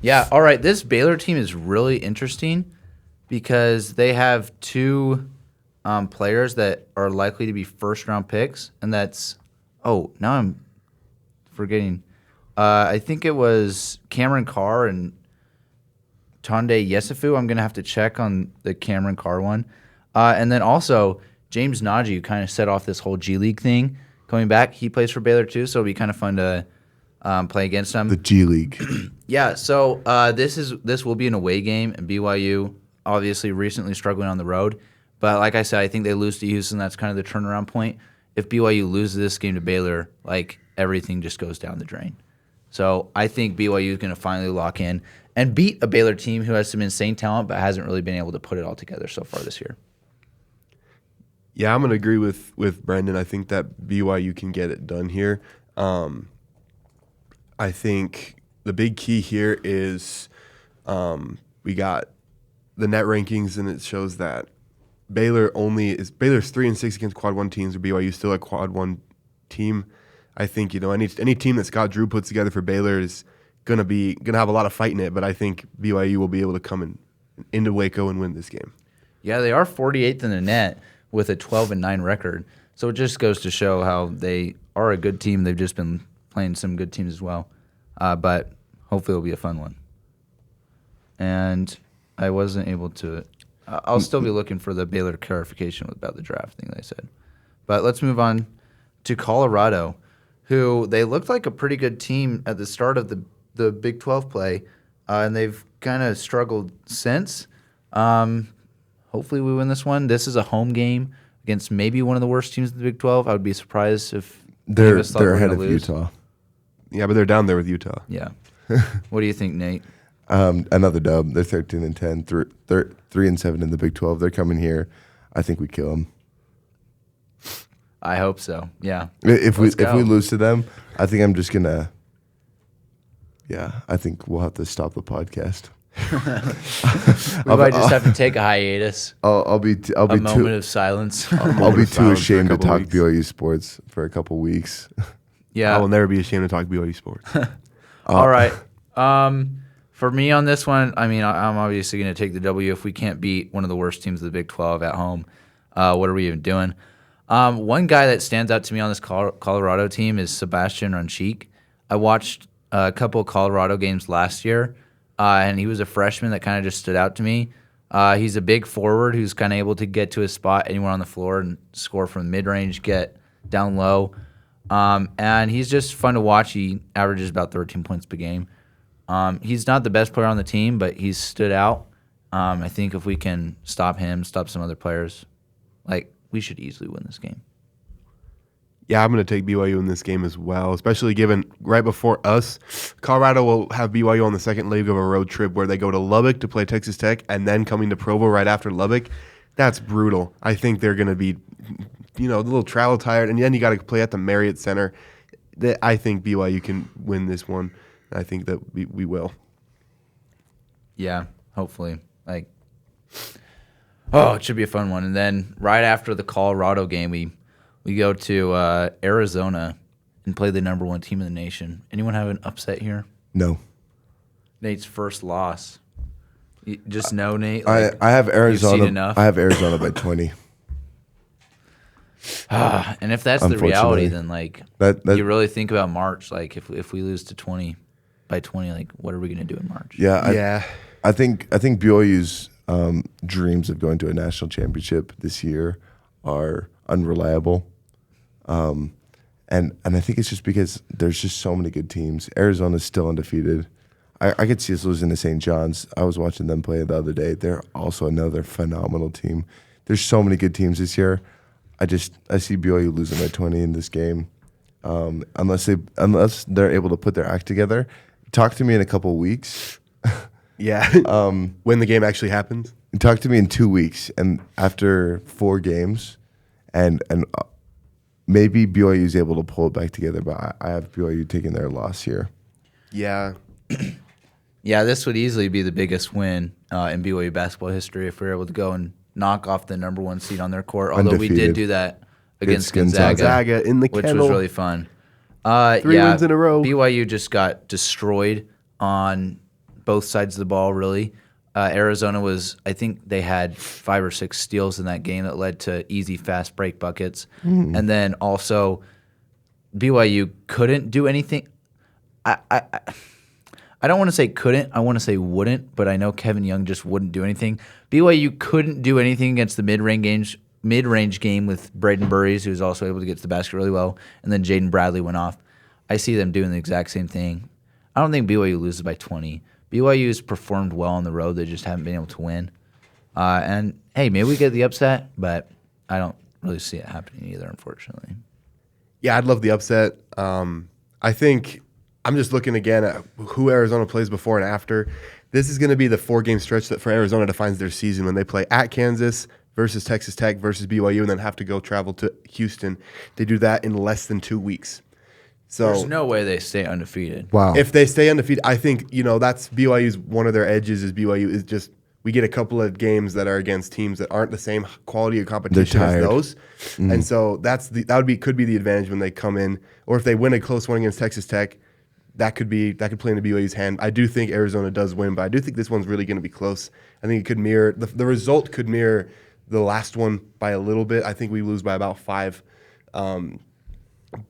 Yeah. All right. This Baylor team is really interesting because they have 2 players that are likely to be first-round picks, and that's now I'm forgetting. I think it was Cameron Carr and Tunde Yesufu. I'm going to have to check on the Cameron Carr one. And then also James Najee, who kind of set off this whole G League thing, coming back. He plays for Baylor too, so it'll be kind of fun to play against him. The G League. Yeah, so this will be an away game, and BYU obviously recently struggling on the road. But like I said, I think they lose to Houston. That's kind of the turnaround point. If BYU loses this game to Baylor, like everything just goes down the drain. So I think BYU is going to finally lock in and beat a Baylor team who has some insane talent but hasn't really been able to put it all together so far this year. Yeah, I'm going to agree with Brendan. I think that BYU can get it done here. I think the big key here is we got the net rankings, and it shows that Baylor's 3-6 against quad 1 teams, or BYU still a quad 1 team. I think any team that Scott Drew puts together for Baylor is gonna have a lot of fight in it, but I think BYU will be able to come into Waco and win this game. Yeah, they are 48th in the net with a 12-9 record. So it just goes to show how they are a good team. They've just been playing some good teams as well. But hopefully it'll be a fun one. And I wasn't able to I'll still be looking for the Baylor clarification about the draft thing they said. But let's move on to Colorado, who they looked like a pretty good team at the start of the Big 12 play, and they've kind of struggled since. Hopefully we win this one. This is a home game against maybe one of the worst teams in the Big 12. I would be surprised if they're ahead of lose. Utah. Yeah, but they're down there with Utah. Yeah. What do you think, Nate? Another dub. They're 13-10, 3-7 in the Big 12. They're coming here. I think we kill them. I hope so. Yeah. If we lose to them, I think I'm just gonna. Yeah, I think we'll have to stop the podcast. We might just have to take a hiatus. I'll be a moment of silence. I'll be too ashamed to talk weeks. BYU sports for a couple weeks. Yeah. I will never be ashamed to talk BYU sports. All right. For me on this one, I mean, I'm obviously going to take the W. If we can't beat one of the worst teams of the Big 12 at home, what are we even doing? One guy that stands out to me on this Colorado team is Sebastian Ranchik. I watched a couple of Colorado games last year, and he was a freshman that kind of just stood out to me. He's a big forward who's kind of able to get to his spot anywhere on the floor and score from mid-range, get down low. And he's just fun to watch. He averages about 13 points per game. He's not the best player on the team, but he's stood out. I think if we can stop him, stop some other players, we should easily win this game. Yeah, I'm going to take BYU in this game as well, especially given right before us, Colorado will have BYU on the second leg of a road trip where they go to Lubbock to play Texas Tech and then coming to Provo right after Lubbock. That's brutal. I think they're going to be, a little travel tired, and then you got to play at the Marriott Center. I think BYU can win this one. I think that we will. Yeah, hopefully. It should be a fun one. And then right after the Colorado game, we go to Arizona and play the number 1 team in the nation. Anyone have an upset here? No. Nate's first loss. You just know, Nate. I have Arizona. You've seen enough. I have Arizona by 20. And if that's the reality, then that you really think about March. If we lose to 20 by 20, what are we going to do in March? Yeah. I think BYU's dreams of going to a national championship this year are unreliable. And I think it's just because there's just so many good teams. Arizona's still undefeated. I could see us losing to St. John's. I was watching them play the other day. They're also another phenomenal team. There's so many good teams this year. I see BYU losing by 20 in this game, unless they're able to put their act together. Talk to me in a couple weeks. Yeah. When the game actually happens. Talk to me in 2 weeks, and after 4 games, and maybe BYU is able to pull it back together. But I have BYU taking their loss here. Yeah. Yeah, this would easily be the biggest win in BYU basketball history if we're able to go and knock off the number 1 seed on their court. Although we did do that against Gonzaga in the which kennel. was really fun. 3 wins in a row. BYU just got destroyed on both sides of the ball, really. Arizona I think they had 5 or 6 steals in that game that led to easy, fast break buckets. And then also BYU couldn't do anything. I don't want to say couldn't. I want to say wouldn't, but I know Kevin Young just wouldn't do anything. BYU couldn't do anything against the mid-range game with Braden Burries, who was also able to get to the basket really well, and then Jaden Bradley went off. I see them doing the exact same thing. I don't think BYU loses by 20. BYU's performed well on the road. They just haven't been able to win. And, hey, maybe we get the upset, but I don't really see it happening either, unfortunately. Yeah, I'd love the upset. I think I'm just looking again at who Arizona plays before and after. This is going to be the 4-game stretch that for Arizona defines their season when they play at Kansas versus Texas Tech versus BYU and then have to go travel to Houston. They do that in less than 2 weeks. So There's no way they stay undefeated. Wow. if they stay undefeated, I think, that's BYU's one of their edges is BYU is just we get a couple of games that are against teams that aren't the same quality of competition as those. And so could be the advantage when they come in. Or if they win a close one against Texas Tech, that could play into BYU's hand. I do think Arizona does win, but I do think this one's really going to be close. I think it could mirror the result could mirror the last one by a little bit. I think we lose by about 5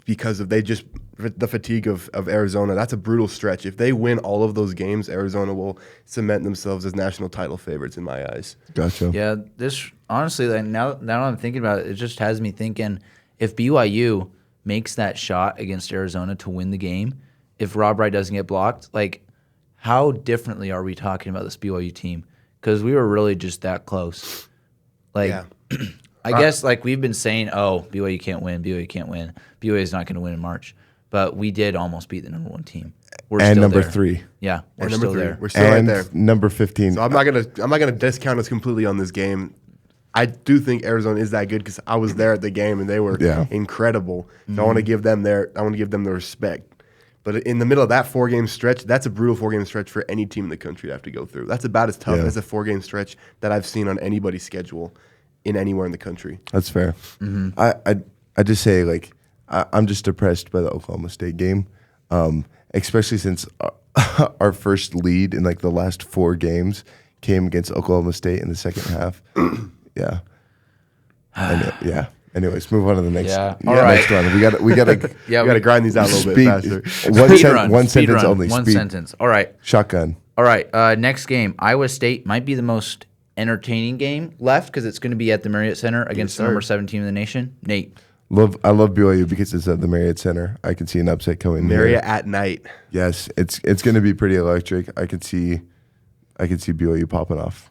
because of the fatigue of Arizona. That's a brutal stretch. If they win all of those games, Arizona will cement themselves as national title favorites in my eyes. Gotcha. Yeah, this honestly, like, now I'm thinking about it, it just has me thinking if BYU makes that shot against Arizona to win the game, if Rob Wright doesn't get blocked, like, how differently are we talking about this BYU team? Because we were really just that close. Like, Yeah. I guess, like, we've been saying, BYU can't win, BYU can't win. BYU is not going to win in March. But we did almost beat the number 1 team. We're And still number there. 3. Yeah, we're And number still 3. there. We're still right And there. number 15. So I'm not gonna discount us completely on this game. I do think Arizona is that good because I was there at the game and they were incredible. So I want to give them the respect. But in the middle of that 4-game stretch, that's a brutal 4-game stretch for any team in the country to have to go through. That's about as tough as a 4-game stretch that I've seen on anybody's schedule in anywhere in the country. That's fair. I just say, like, I'm just depressed by the Oklahoma State game, especially since our first lead in, like, the last 4 games came against Oklahoma State in the second half. Yeah. Yeah. Anyways, move on to the next. Yeah. All right. Next one. We got We got to grind these out a little bit faster. One sentence only. One Speed. sentence. All right. Shotgun. All right. Next game. Iowa State might be the most entertaining game left because it's going to be at the Marriott Center against the number 7 team in the nation. Nate. I love BYU because it's at the Marriott Center. I can see an upset coming. Marriott at night. Yes, it's going to be pretty electric. I can see BYU popping off.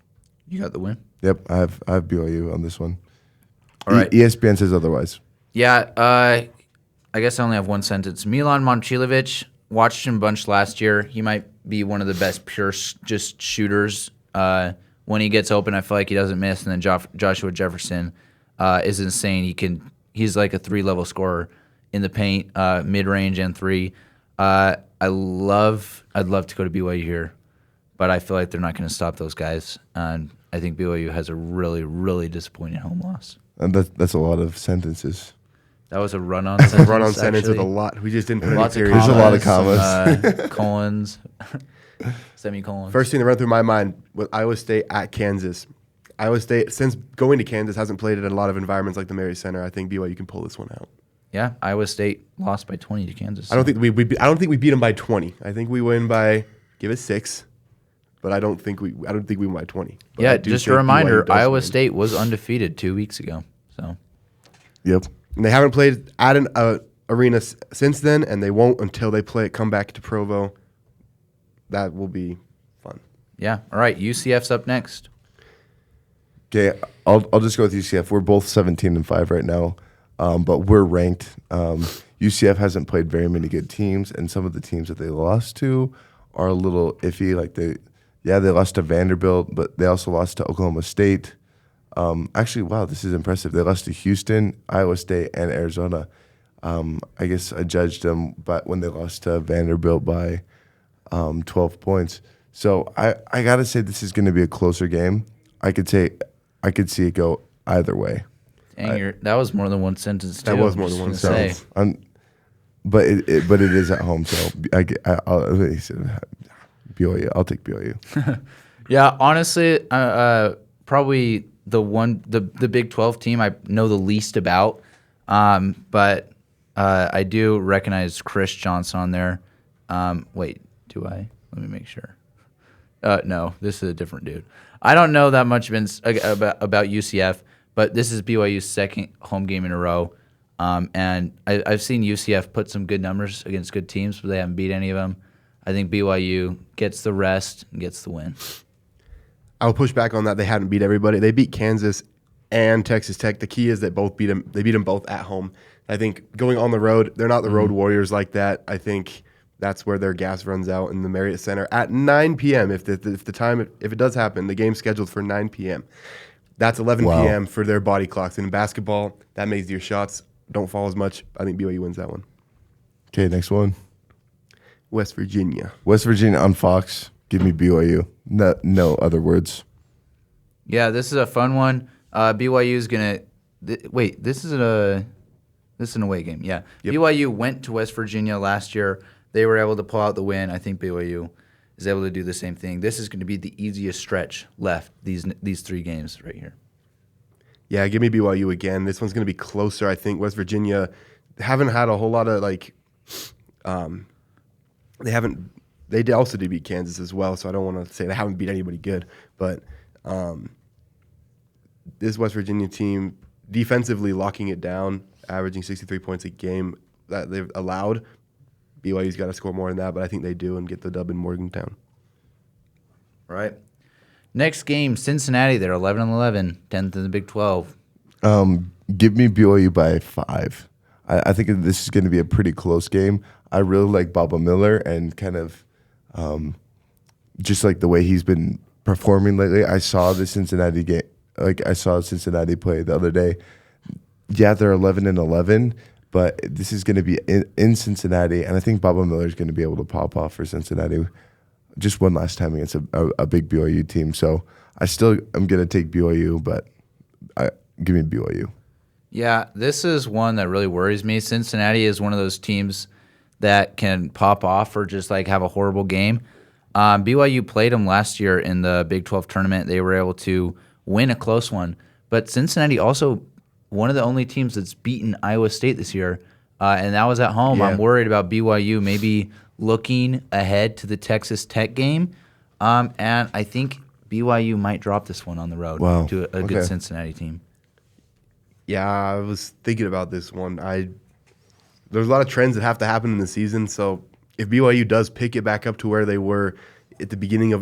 You got the win? Yep, I have BYU on this one. All right. ESPN says otherwise. Yeah, I guess I only have one sentence. Milan Momcilovic, watched him a bunch last year. He might be one of the best pure just shooters. When he gets open, I feel like he doesn't miss. And then Joshua Jefferson is insane. He's like a 3-level scorer in the paint, mid-range and 3. I'd love to go to BYU here, but I feel like they're not going to stop those guys. And I think BYU has a really, really disappointing home loss. And that's a lot of sentences. That was a run-on sentence. Run-on sentence with a actually. lot. We just didn't put Lots any of periods. There's a lot of commas. Colons, semicolons. First thing that ran through my mind was Iowa State at Kansas. Iowa State, since going to Kansas, hasn't played in a lot of environments like the Marriott Center. I think BYU can pull this one out. Yeah, Iowa State lost by 20 to Kansas. I don't think we beat them by 20. I think we win by give it 6, but I don't think we win by 20. But Yeah, I do just a think reminder, BYU does Iowa win. State was undefeated 2 weeks ago. So Yep. And they haven't played at an arena since then, and they won't until they come back to Provo. That will be fun. yeah, all right. UCF's up next. Okay, I'll just go with UCF. We're both 17-5 right now, but we're ranked. UCF hasn't played very many good teams, and some of the teams that they lost to are a little iffy. Like they lost to Vanderbilt, but they also lost to Oklahoma State. Actually, wow, this is impressive. They lost to Houston, Iowa State, and Arizona. I guess I judged them, but when they lost to Vanderbilt by 12 points. So I gotta say this is going to be a closer game. I could see it go either way. Dang, that was more than one sentence. Too, That was more than one sentence. But it is at home, so I'll BYU. I'll take BYU. Yeah, honestly, probably the Big 12 team I know the least about, but I do recognize Chris Johnson on there. Wait, do I? Let me make sure. No, this is a different dude. I don't know that much about UCF, but this is BYU's second home game in a row. And I've seen UCF put some good numbers against good teams, but they haven't beat any of them. I think BYU gets the rest and gets the win. I'll push back on that. They hadn't beat everybody. They beat Kansas and Texas Tech. The key is that both beat them. They beat them both at home. I think going on the road, they're not the road warriors like that. I think that's where their gas runs out in the Marriott Center at 9 p.m. If it does happen, the game's scheduled for 9 p.m. That's 11 p.m. for their body clocks. And in basketball, that makes your shots don't fall as much. I think BYU wins that one. Okay, next one. West Virginia. West Virginia on Fox. Give me BYU. No other words. Yeah, this is a fun one. BYU is gonna wait. This is an away game. Yeah, Yep. BYU went to West Virginia last year. They were able to pull out the win. I think BYU is able to do the same thing. This is going to be the easiest stretch left. These 3 games right here. Yeah, give me BYU again. This one's going to be closer. I think West Virginia haven't had a whole lot of they also did beat Kansas as well, so I don't want to say they haven't beat anybody good. But this West Virginia team defensively locking it down, averaging 63 points a game that they've allowed. BYU's got to score more than that, but I think they do and get the dub in Morgantown. Right. Next game, Cincinnati. They're 11-11, 10th in the Big 12. Give me BYU by 5. I think this is going to be a pretty close game. I really like Baba Miller and kind of just like the way he's been performing lately. I saw the Cincinnati game. I saw Cincinnati play the other day. Yeah, they're 11-11, but this is going to be in Cincinnati, and I think Baba Miller is going to be able to pop off for Cincinnati just one last time against a big BYU team. So I still am going to take BYU, but give me BYU. Yeah, this is one that really worries me. Cincinnati is one of those teams that can pop off or just like have a horrible game. BYU played them last year in the Big 12 tournament. They were able to win a close one. But Cincinnati also one of the only teams that's beaten Iowa State this year, and that was at home. Yeah. I'm worried about BYU maybe looking ahead to the Texas Tech game, and I think BYU might drop this one on the road to a good Cincinnati team. Yeah, I was thinking about this one. There's a lot of trends that have to happen in the season, so if BYU does pick it back up to where they were at the beginning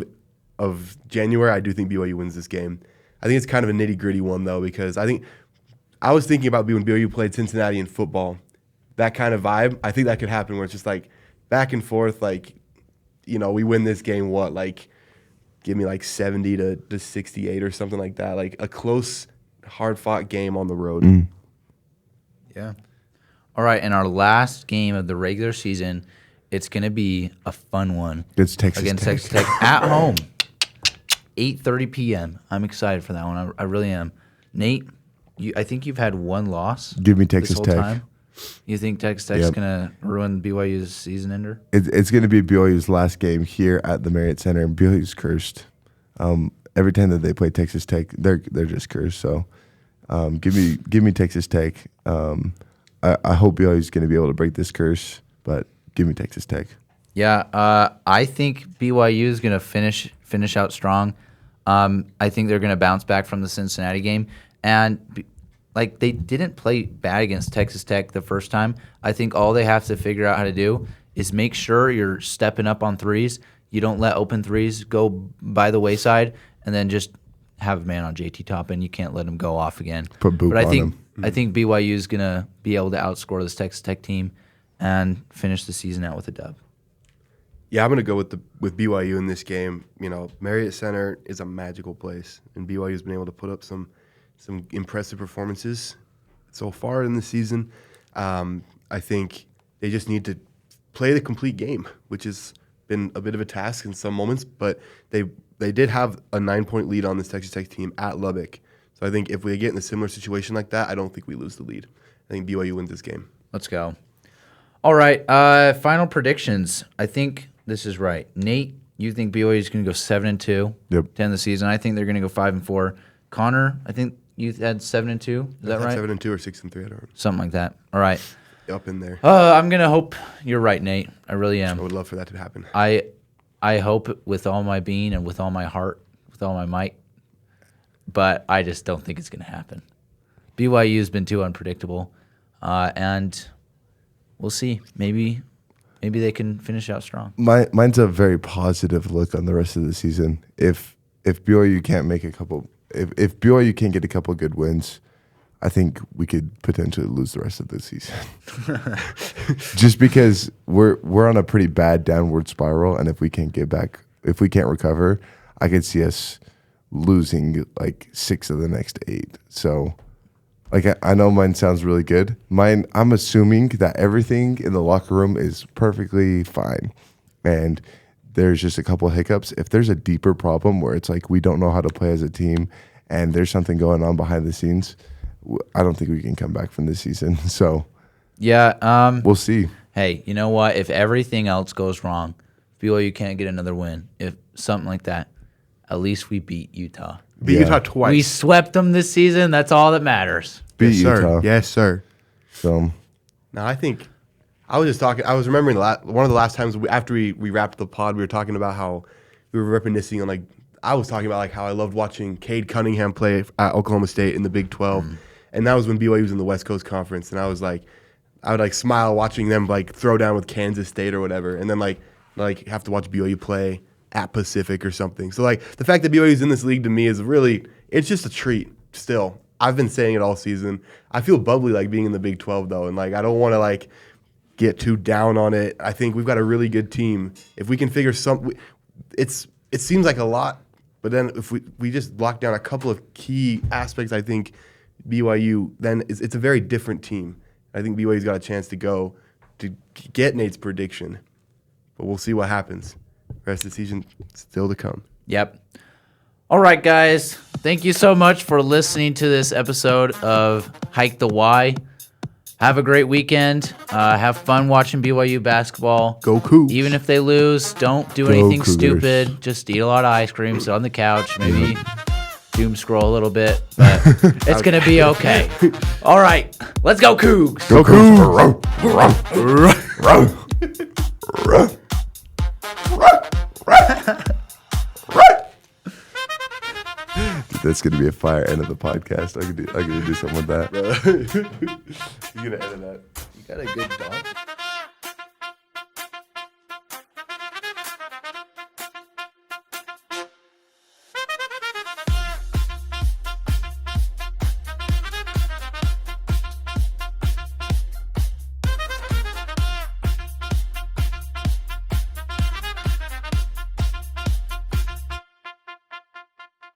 of January, I do think BYU wins this game. I think it's kind of a nitty-gritty one, though, because I was thinking about when BYU played Cincinnati in football, that kind of vibe. I think that could happen where it's just like back and forth, like, we win this game, give me 70 to 68 or something like that, like a close, hard-fought game on the road. Yeah. All right, and our last game of the regular season, it's going to be a fun one. It's Texas against Tech. Texas Tech at home, 8:30 p.m. I'm excited for that one. I really am. Nate, I think you've had one loss. Give me Texas this whole Tech. Time. You think Texas Tech's going to ruin BYU's season ender? It's going to be BYU's last game here at the Marriott Center, and BYU's cursed. Every time that they play Texas Tech, they're just cursed. So, give me Texas Tech. I hope BYU's going to be able to break this curse, but give me Texas Tech. Yeah, I think BYU is going to finish out strong. I think they're going to bounce back from the Cincinnati game, and they didn't play bad against Texas Tech the first time. I think all they have to figure out how to do is make sure you're stepping up on threes. You don't let open threes go by the wayside, and then just have a man on JT Toppin. You can't let him go off again. Put Boop but I on think him. I think BYU is gonna be able to outscore this Texas Tech team and finish the season out with a dub. Yeah, I'm gonna go with BYU in this game. Marriott Center is a magical place, and BYU's been able to put up some impressive performances so far in the season. I think they just need to play the complete game, which has been a bit of a task in some moments. But they did have a 9-point lead on this Texas Tech team at Lubbock. So I think if we get in a similar situation like that, I don't think we lose the lead. I think BYU wins this game. Let's go. All right, final predictions. I think this is right. Nate, you think BYU is going to go 7-2 Yep. to end the season. I think they're going to go 5-4. Connor, I think you had 7-2. Is that right? 7-2 or 6-3, I don't know. Something like that. All right. Up in there. I'm going to hope you're right, Nate. I really am. I would love for that to happen. I hope with all my being and with all my heart, with all my might, but I just don't think it's going to happen. BYU has been too unpredictable, and we'll see. Maybe they can finish out strong. Mine's a very positive look on the rest of the season. If BYU can't make if BYU can't get a couple good wins, I think we could potentially lose the rest of the season. Just because we're on a pretty bad downward spiral, and if we can't recover, I could see us losing like 6 of the next 8. So, like I know mine sounds really good. I'm assuming that everything in the locker room is perfectly fine, and there's just a couple of hiccups. If there's a deeper problem where it's like we don't know how to play as a team, and there's something going on behind the scenes, I don't think we can come back from this season. So, yeah, we'll see. Hey, you know what? If everything else goes wrong, BYU can't get another win. If something like that, at least we beat Utah. Beat Utah twice. We swept them this season. That's all that matters. Beat yes, sir. Utah. Yes, sir. So, Now, I think I was just talking. I was remembering one of the last times after we wrapped the pod, we were talking about how we were reminiscing on I was talking about how I loved watching Cade Cunningham play at Oklahoma State in the Big 12, and that was when BYU was in the West Coast Conference, and I would smile watching them throw down with Kansas State or whatever, and then have to watch BYU play at Pacific or something. So the fact that BYU is in this league to me is it's just a treat. Still, I've been saying it all season. I feel bubbly being in the Big 12 though, and I don't want to get too down on it. I think we've got a really good team. If we can figure it seems like a lot, but then if we just lock down a couple of key aspects, I think BYU then it's a very different team. I think BYU's got a chance to get Nate's prediction, but we'll see what happens. Rest of the season still to come. Yep. All right, guys. Thank you so much for listening to this episode of Hike the Y. Have a great weekend. Have fun watching BYU basketball. Go Cougs. Even if they lose, don't do Go anything Cougars. stupid. Just eat a lot of ice cream, sit on the couch, maybe doom scroll a little bit, but it's going to be okay. All right. Let's go, Cougs. Go Cougs. That's gonna be a fire end of the podcast. I'm gonna do something with that. You're gonna edit that. You got a good dog?